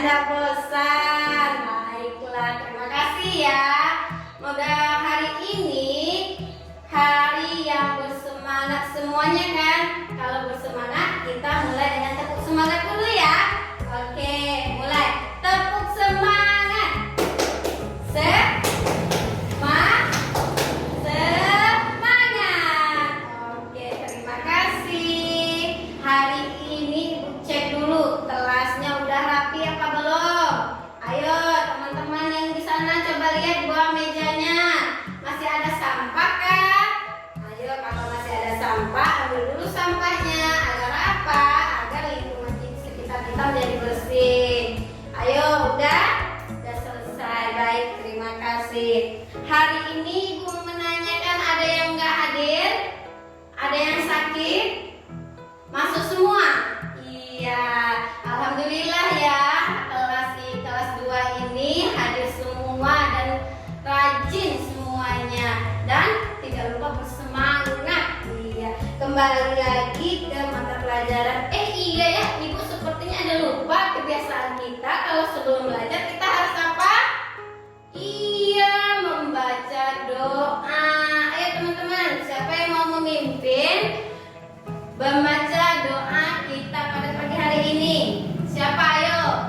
Ada bosan. Baiklah, terima kasih ya. Semoga hari ini hari yang bersemangat semuanya kan. Kalau bersemangat kita mulai dengan tepuk semangat dulu ya. Oke, mulai. Tepuk semangat. Semangat. Oke, terima kasih. Hari ini Ibu cek dulu kelasnya udah rapi apa belum? Ayo teman-teman yang di sana coba lihat buah mejanya. Masih ada sampah kan? Ayo kalau masih ada sampah ambil dulu sampahnya. Agar apa? Agar lingkungan di sekitar kita menjadi bersih. Ayo udah selesai. Baik, terima kasih. Hari ini Ibu menanyakan ada yang nggak hadir? Ada yang sakit? Masuk semua? Iya, alhamdulillah ya. Kelas 2 ini hadir semua dan rajin semuanya dan tidak lupa bersemangat. Iya, kembali lagi ke mata pelajaran. Iya ya, Ibu sepertinya ada lupa kebiasaan kita kalau sebelum belajar kita harus apa? Iya, membaca doa. Ayo teman-teman, siapa yang mau memimpin membaca doa kita pada pagi hari ini? Siapa? Ayo.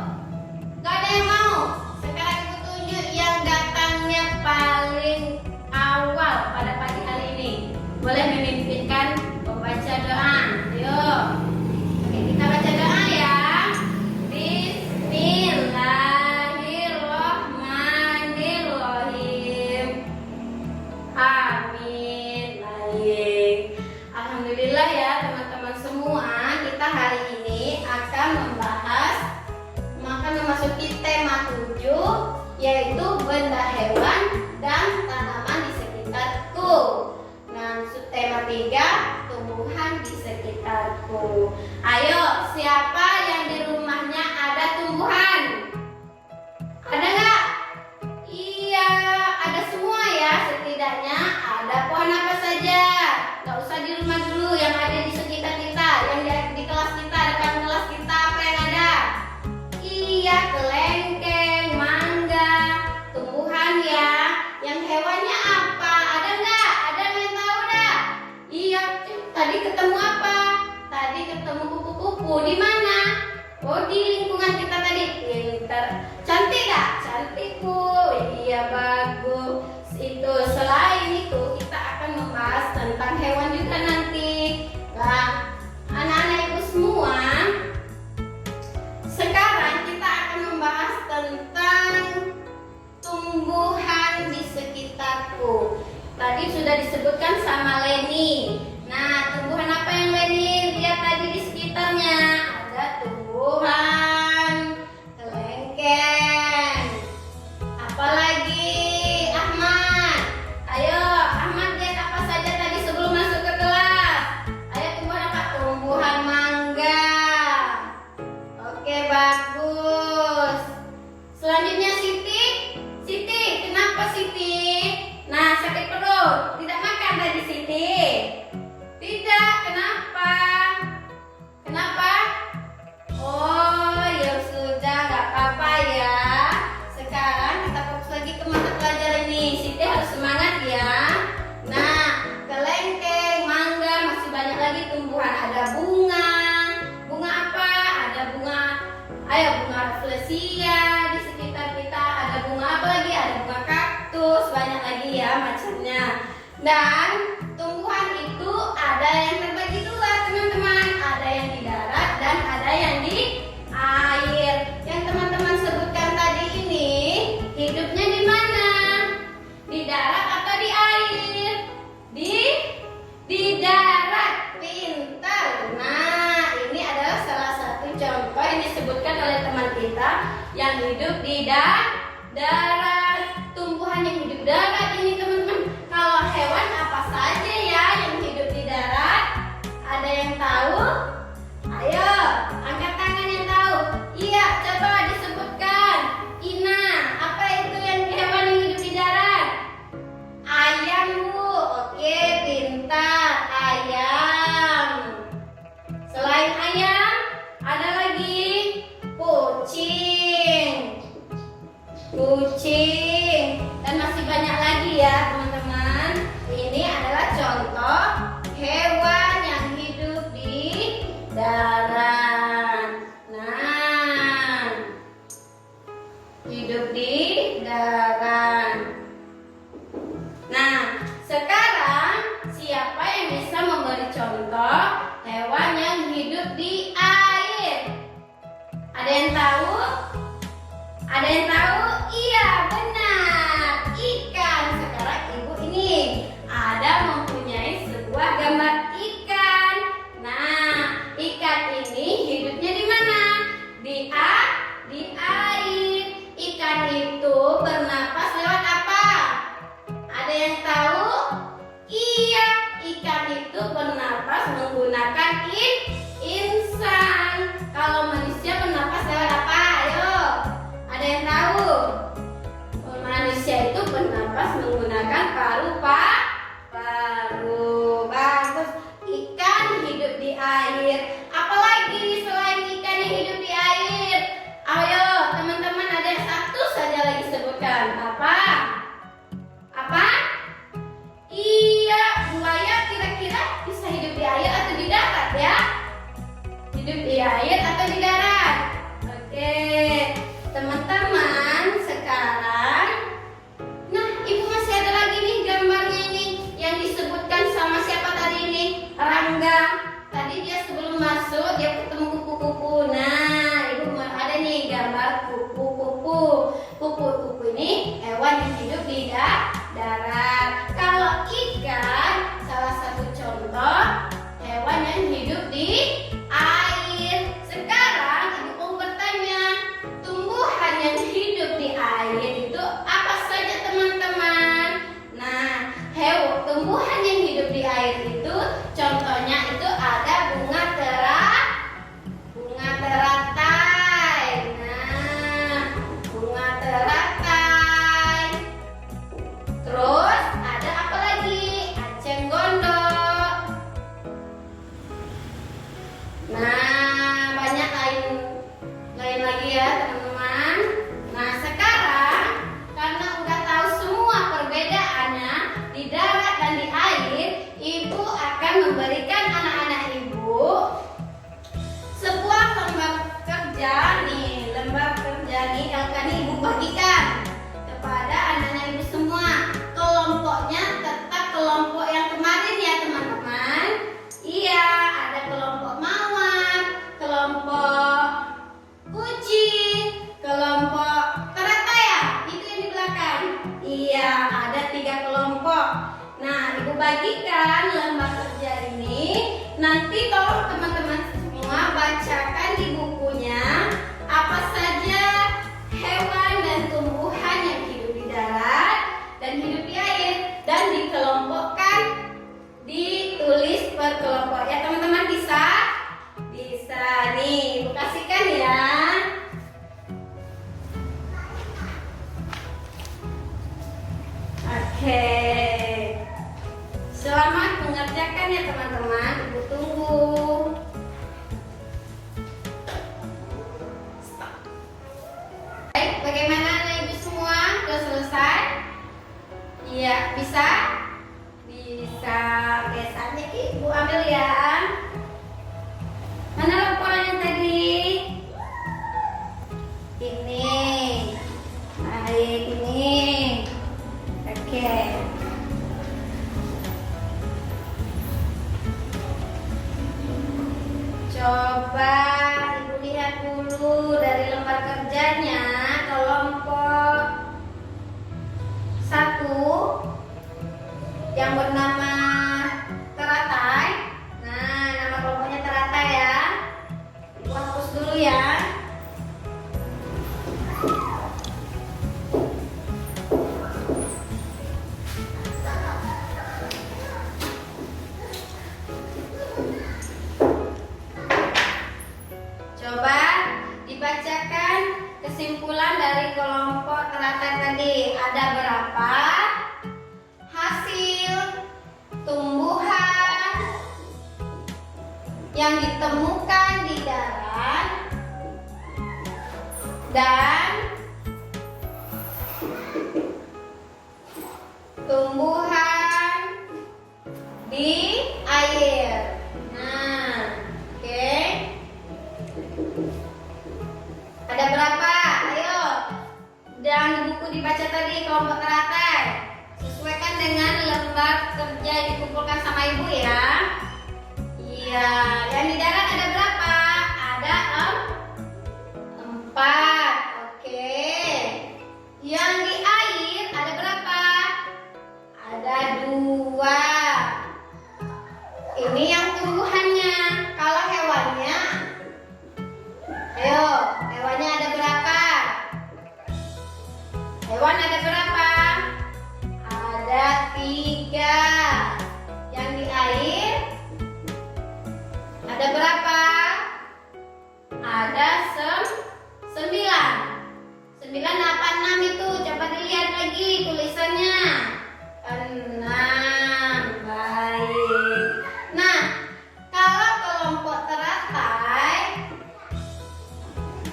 Gak ada yang mau? Sekarang Ibu tunjuk yang datangnya paling awal pada pagi hari ini. Boleh memimpinkan membaca doa. Ayo. Oke, kita baca doa ya. Bismillahirrahmanirrahim. Amin. Baik. Alhamdulillah ya teman-teman semua, kita hari ini akan memasuki tema 7, yaitu benda hewan dan tanaman di sekitarku. Nah, tema 3, tumbuhan di sekitarku. Ayo, siapa yang di rumahnya ada tumbuhan? Ada nggak? Iya, ada semua ya. Setidaknya ada pohon apa saja. Nggak usah di rumah dulu, yang ada di sekitar kita, yang di kelas kita, depan kelas kita, apa yang ada? Iya, kelengkeng, mangga, tumbuhan ya. Yang hewannya apa? Ada nggak? Ada yang tahu dah? Iya, tadi ketemu apa? Tadi ketemu kupu-kupu. Di mana? Oh, di lingkungan kita tadi. Pintar. Cantik nggak? Cantik Bu. Iya, bagus. Itu selain itu kita akan membahas tentang hewan juga nanti. Nah, anak-anak Ibu semua, sekarang kita akan membahas tentang tumbuhan di sekitarku. Tadi sudah disebutkan sama Leni. Nah, tumbuhan apa yang Leni lihat tadi di sekitarnya? Ada tumbuhan kelengkeng. Apalagi Ahmad. Ayo, Ahmad lihat apa saja tadi sebelum masuk ke kelas? Ayo, tumbuhan apa? Tumbuhan mangga. Oke, bagus. Selanjutnya Siti. Siti, kenapa Siti? Nah, sakit perut. Tidak makan tadi Siti? Tidak, kenapa? Kenapa? Oh, ya sudah, nggak apa-apa ya. Sekarang kita fokus lagi ke mata pelajaran ini. Siti harus semangat ya. Nah, kelengkeng, mangga, masih banyak lagi tumbuhan. Ada bunga. Bunga apa? Ada bunga, ayo bunga rafflesia di sekitar kita. Ada bunga apa lagi? Ada bunga kaktus. Banyak lagi ya macamnya. Dan tumbuhan itu ada yang terbagi dua teman-teman. Ada yang di darat dan ada yang di air. Yang teman-teman sebutkan tadi ini hidupnya di mana? Di darat atau di air? Di darat. Pintar. Nah, ini adalah salah satu contoh yang disebutkan oleh teman kita yang hidup di darat. Tumbuhan yang hidup di darat ini teman-teman. Kalau hewan apa saja ya yang hidup di darat? Ada yang tahu? Ayo, angkat tangan yang tahu. Iya, coba disebutkan. Ina, apa itu yang hewan yang hidup di darat? Ayam Bu. Oke, pintar. Ayam. Selain ayam, ada lagi kucing. Kalau manusia bernapas lewat apa? Ayo, ada yang tahu? Manusia itu bernapas menggunakan paru-paru. Bagus. Ikan hidup di air. Apalagi selain ikan yang hidup di air? Ayo, teman-teman, ada satu saja lagi sebutkan. Apa? Apa? Iya, buaya kira-kira bisa hidup di air atau di darat ya? Hidup di air atau di darat? Oke, teman-teman, sekarang ibu masih ada lagi nih gambarnya nih yang disebutkan sama siapa tadi ini? Rangga. Tadi dia sebelum masuk dia ketemu kupu-kupu. Nah, ibu ada nih gambar kupu-kupu. Kupu-kupu ini hewan yang hidup di darat. Kalau ikan, salah satu contoh hewan yang hidup di air. Sekarang ibu mau bertanya, tumbuhan yang hidup di air itu apa saja teman-teman? Nah, tumbuhan yang hidup di air itu contohnya itu ada bunga teratai. Nah, bunga teratai. Terus ada apa lagi? Aceng gondok. Nah, banyak lain lagi ya teman-teman. Nah, sekarang karena udah tahu semua perbedaannya di darat dan di air, ibu akan memberikan anak-anak ibu sebuah lembar kerja nih. Lembar kerja nih akan ibu bagikan kepada anak-anak ibu semua. Kelompoknya tetap kelompok yang kemarin ya teman-teman. Iya, ada kelompok mawar, kelompok kucing, kelompok teratai ya, itu yang di belakang. Iya, ada 3 kelompok. Nah, ibu bagikan lembar kerja ini. Nanti tolong teman-teman semua bacakan di bukunya apa saja hewan dan tumbuhan yang hidup di darat dan hidup di air, dan dikelompokkan, ditulis per kelompok ya teman-teman. Bisa nih ibu kasihkan ya. Oke, selamat mengerjakan ya teman-teman. Ibu tunggu. Baik, bagaimana anak ibu semua? Sudah selesai? Iya, bisa? Bisa. Oke, saatnya ibu ambil ya. Mana laporan yang tadi? Ini. Baik, ini. Oke. Coba ibu lihat dulu dari lembar kerjanya. Kelompok 1 yang bernama teratai. Nah, nama kelompoknya teratai ya. Ibu hapus dulu ya. Coba dibacakan kesimpulan dari kelompok teratai tadi. Ada berapa hasil tumbuhan yang ditemukan di darat dan tumbuhan di air. Nah, oke. Ada berapa? Ayo. Dan di buku dibaca tadi kelompok teratai. Sesuaikan dengan lembar kerja yang dikumpulkan sama ibu ya. Iya. Yang di darat ada berapa? Ada 4. Oke. Yang di air ada berapa? Ada 2. Ini yang tumbuhannya. Kalau hewannya, ayo, hewannya ada berapa? Hewan ada berapa? Ada 3. Yang di air ada berapa?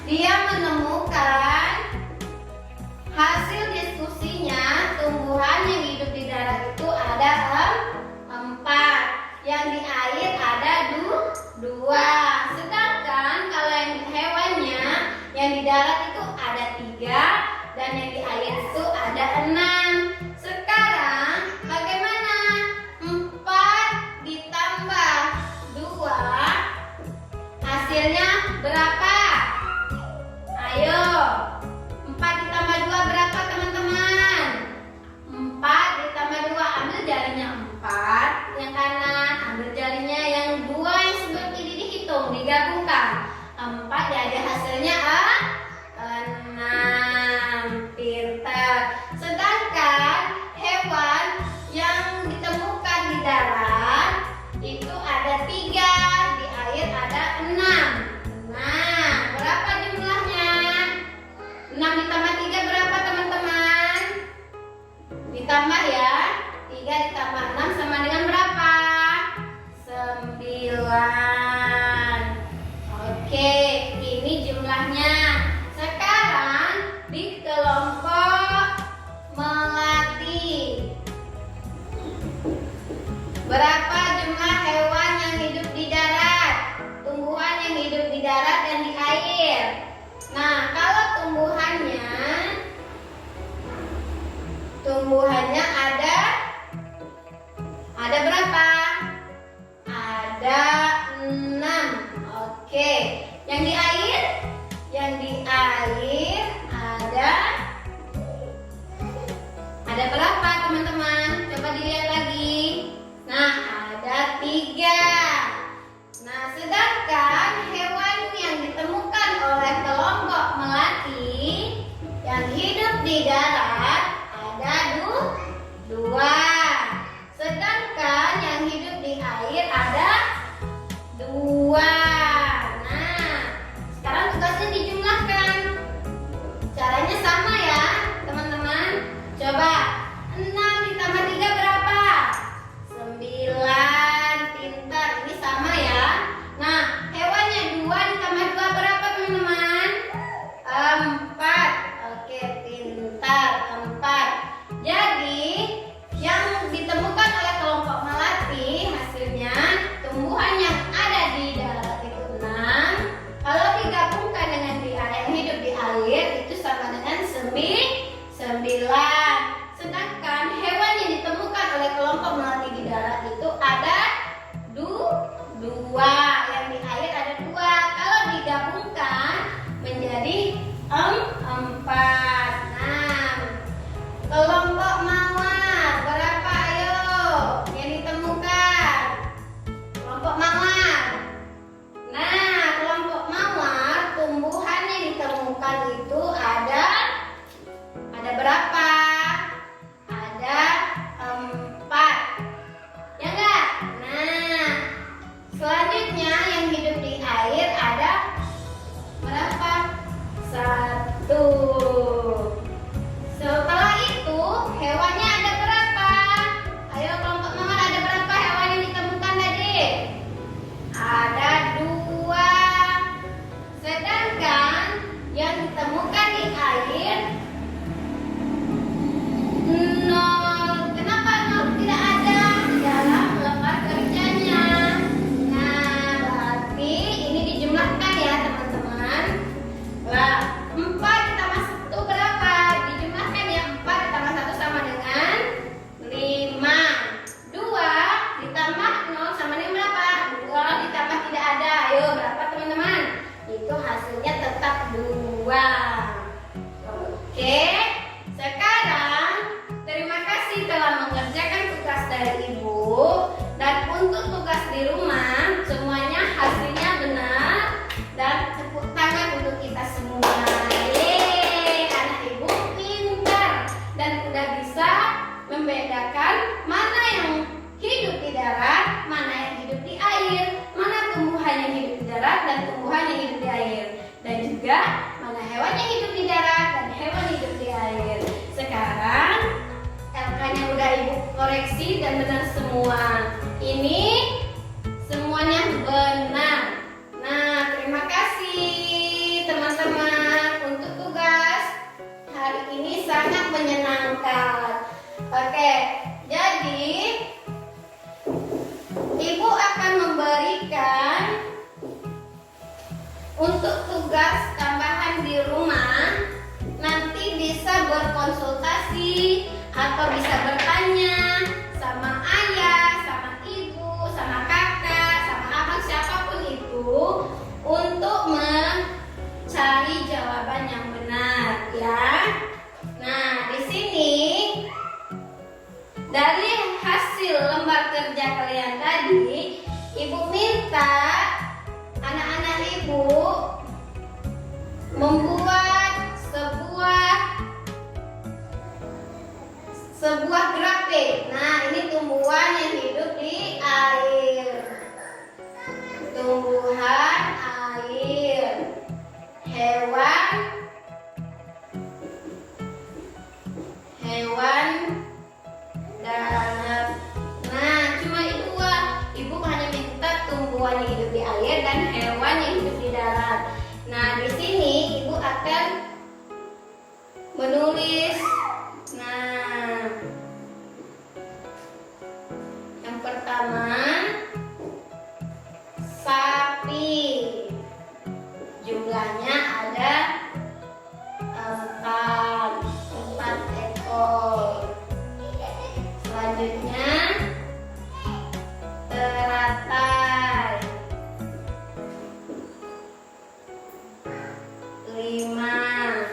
Dia menemukan hasil diskusinya tumbuhan yang hidup di darat itu ada 4, yang di air ada 2. Sedangkan kalau yang hewannya yang di darat itu ada 3 dan yang di air itu ada 6. Sekarang bagaimana 4 ditambah 2 hasilnya berapa? Ayo, 4 ditambah 2 berapa teman-teman? 4 ditambah 2, ambil jarinya 4 yang kanan, ambil jarinya yang 2 yang sebelah kiri, dihitung, digabungkan 4 jadi hasilnya 6. Pintar. Sedangkan hewan yang ditemukan di darat itu ada 3, di air ada 6. Nah, berapa jumlahnya? 6 ditambah 3 berapa teman-teman? Ditambah ya, 3 ditambah 6 sama dengan berapa? 9. Oke, ini jumlahnya. Sekarang di kelompok melati, berapa jumlah hewan yang hidup di darat, tumbuhan yang hidup di darat dan di air? Nah, kalau tumbuhannya ada berapa? Ada 6. Oke. Yang di air? Yang di air ada berapa teman-teman? Coba dilihat lagi. Nah, ada 3. Nah, sedangkan hewan yang ditemukan oleh kelompok melati yang hidup di darat ada 2. Sedangkan yang hidup di air ada 2. Nah, sekarang tugasnya dijumlahkan. Caranya sama ya, teman-teman. Coba 6 ditambah 3 berapa? 9. Pintar, ini sama ya. Nah, hewannya 2 ditambah 2 berapa teman-teman? 4. Oke, pintar, 4. Jadi yang ditemukan oleh kelompok melati hasilnya tumbuhan yang ada di darat itu 6. Kalau digabungkan dengan yang hidup di air itu sama dengan 9. Sedangkan hewan yang ditemukan oleh kelompok melati di darat itu ada 2. Yang di air ada 2. Kalau digabungkan menjadi 4. Nah, kelompok mawar berapa ayo yang ditemukan? Kelompok mawar. Nah, kelompok mawar tumbuhan yang ditemukan itu ada berapa? Ada 4. Ya enggak? Nah, selanjutnya yang hidup di air ada berapa? 1. Setelah itu hewannya ada berapa? Ayo kelompok mawar ada berapa hewan yang ditemukan tadi? Ada 2. Sedangkan yang ditemukan di air 0. Kenapa 0 tidak ada dalam lembar kerjanya? Nah, berarti ini dijumlahkan ya teman-teman. Lah, 4 ditambah 1 berapa? Dijumlahkan ya, 4 ditambah 1 sama dengan 5. 2 ditambah 0 sama dengan berapa? 2 ditambah tidak ada. Ayo, berapa teman-teman? Itu hasilnya tetap 2. Oke, sekarang terima kasih telah mengerjakan tugas dari Ibu. Dan untuk tugas di rumah semuanya hasilnya benar. Dan tepuk tangan untuk kita semua. Yeay, anak Ibu pintar dan udah bisa membedakan mana yang hidup di darat, mana yang hidup di air, mana tumbuhan yang hidup di darat dan tumbuhan yang hidup di air, dan juga mana hewan yang hidup di darat dan hewan yang hidup di air. Sekarang LK-nya udah Ibu koreksi dan benar semua. Ini semuanya benar. Nah, terima kasih teman-teman. sehat. Oke, jadi Ibu akan memberikan untuk tugas tambahan di rumah. Nanti bisa berkonsultasi atau bisa bertanya sama ayah, sama ibu, sama kakak, sama abang, siapapun itu untuk mencari jawaban yang benar, ya. Nah, di sini dari hasil lembar kerja kalian tadi, Ibu minta anak-anak Ibu membuat sebuah grafik. Nah, ini tumbuhan yang hidup di air. Tumbuhan air. Hewan darat. Nah, cuma itu Ibu hanya minta tumbuhan yang hidup di air dan hewan yang hidup di darat. Nah, di sini Ibu akan menulis. Nah, yang pertama sapi. Jumlahnya ada 4 ekor. Selanjutnya teratai 5.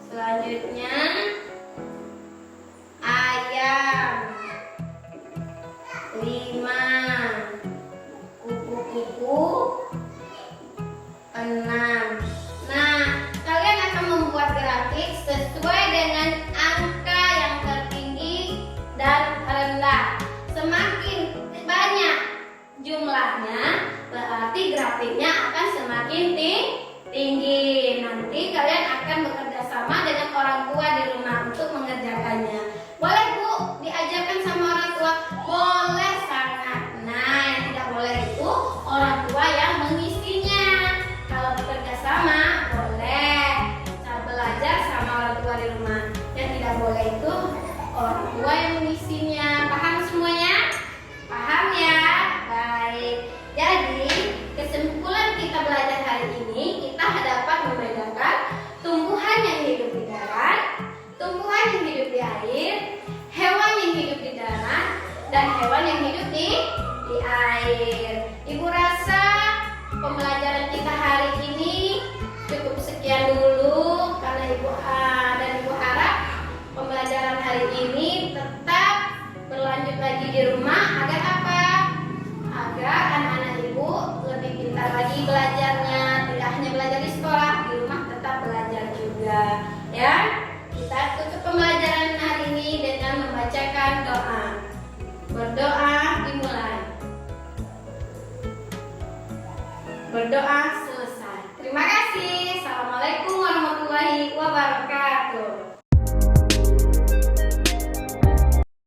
Selanjutnya ayam 5. Kupu-kupu 6. Nah, kalian akan membuat grafik sesuai dengan angka yang tertinggi dan rendah. Semakin banyak jumlahnya, berarti grafiknya akan semakin tinggi. Nanti kalian akan bekerja sama dengan orang tua di rumah untuk mengerjakannya. Boleh Bu, diajarkan sama orang tua? Boleh sangat. Nah, yang tidak boleh itu orang tua yang mengisinya. Kalau bekerja sama, boleh. Saat belajar sama orang tua di rumah. Yang tidak boleh itu orang tua yang mengisinya. Paham semuanya? Paham ya? Baik. Jadi, kesimpulan kita belajar hari ini, kita dapat membedakan tumbuhan yang hidup di darat, tumbuhan yang hidup di air, hewan yang hidup di darat, dan hewan yang hidup di air. Ibu rasa pembelajaran kita hari ini cukup sekian dulu, karena Ibu harap pembelajaran hari ini tetap berlanjut lagi di rumah. Agar apa? Agar anak-anak Ibu lebih pintar lagi belajarnya, tidak hanya belajar di sekolah, di rumah tetap belajar juga, ya. Kita tutup pembelajaran hari ini dengan membacakan doa. Berdoa dimulai. Berdoa